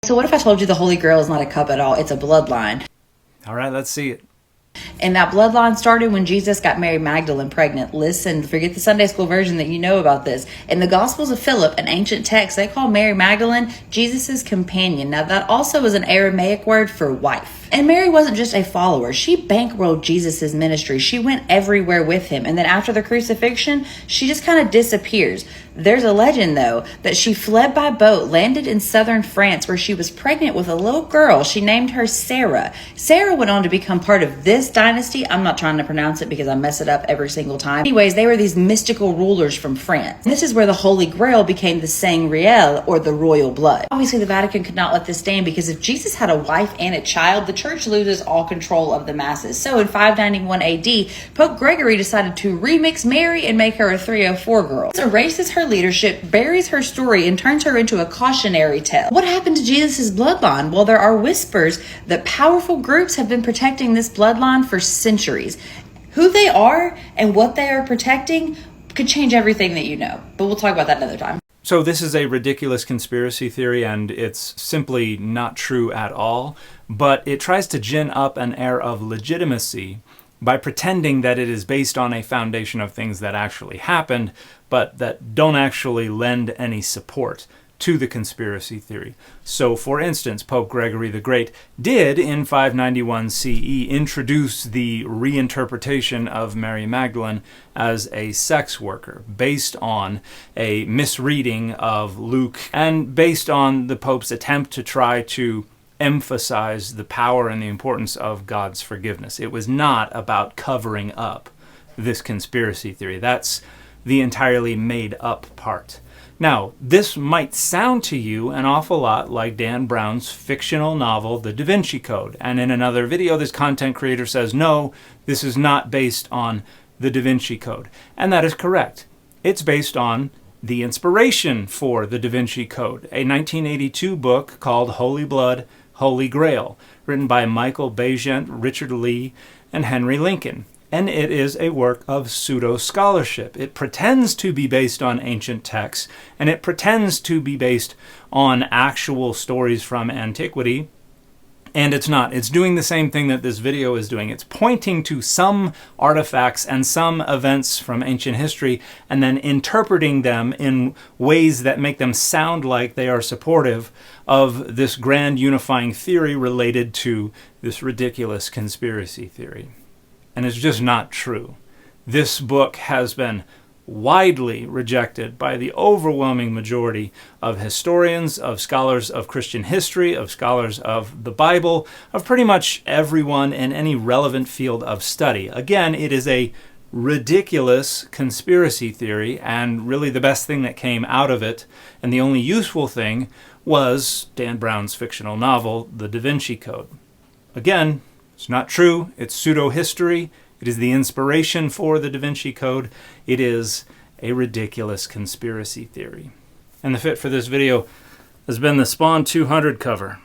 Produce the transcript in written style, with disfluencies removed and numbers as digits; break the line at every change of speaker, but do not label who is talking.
So what if I told you the Holy Grail is not a cup at all? It's a bloodline.
All right, let's see it.
And that bloodline started when Jesus got Mary Magdalene pregnant. Listen, forget the Sunday school version that you know about this. In the Gospels of Philip, an ancient text, they call Mary Magdalene Jesus's companion. Now, that also is an Aramaic word for wife. And Mary wasn't just a follower. She bankrolled Jesus's ministry. She went everywhere with him. And then after the crucifixion, she just kind of disappears. There's a legend, though, that she fled by boat, landed in southern France, where she was pregnant with a little girl. She named her Sarah. Sarah went on to become part of this dynasty. I'm not trying to pronounce it because I mess it up every single time. Anyways, they were these mystical rulers from France. And this is where the Holy Grail became the Sang Real, or the royal blood. Obviously, the Vatican could not let this stand, because if Jesus had a wife and a child, the church loses all control of the masses. So in 591 AD, Pope Gregory decided to remix Mary and make her a 304 girl. This erases her leadership, buries her story, and turns her into a cautionary tale. What happened to Jesus' bloodline? Well, there are whispers that powerful groups have been protecting this bloodline for centuries. Who they are and what they are protecting could change everything that you know, but we'll talk about that another time.
So this is a ridiculous conspiracy theory, and it's simply not true at all, but it tries to gin up an air of legitimacy by pretending that it is based on a foundation of things that actually happened, but that don't actually lend any support to the conspiracy theory. So, for instance, Pope Gregory the Great did, in 591 CE, introduce the reinterpretation of Mary Magdalene as a sex worker, based on a misreading of Luke, and based on the Pope's attempt to try to emphasize the power and the importance of God's forgiveness. It was not about covering up this conspiracy theory. That's the entirely made up part. Now, this might sound to you an awful lot like Dan Brown's fictional novel, The Da Vinci Code. And in another video, this content creator says, no, this is not based on the Da Vinci Code. And that is correct. It's based on the inspiration for the Da Vinci Code, a 1982 book called Holy Blood, Holy Grail, written by Michael Bagent, Richard Lee, and Henry Lincoln. And it is a work of pseudo-scholarship. It pretends to be based on ancient texts, and it pretends to be based on actual stories from antiquity, and it's not. It's doing the same thing that this video is doing. It's pointing to some artifacts and some events from ancient history, and then interpreting them in ways that make them sound like they are supportive of this grand unifying theory related to this ridiculous conspiracy theory. And it's just not true. This book has been widely rejected by the overwhelming majority of historians, of scholars of Christian history, of scholars of the Bible, of pretty much everyone in any relevant field of study. Again, it is a ridiculous conspiracy theory, and really the best thing that came out of it, and the only useful thing, was Dan Brown's fictional novel, The Da Vinci Code. Again, it's not true. It's pseudo-history. It is the inspiration for the Da Vinci Code. It is a ridiculous conspiracy theory. And the fit for this video has been the Spawn 200 cover.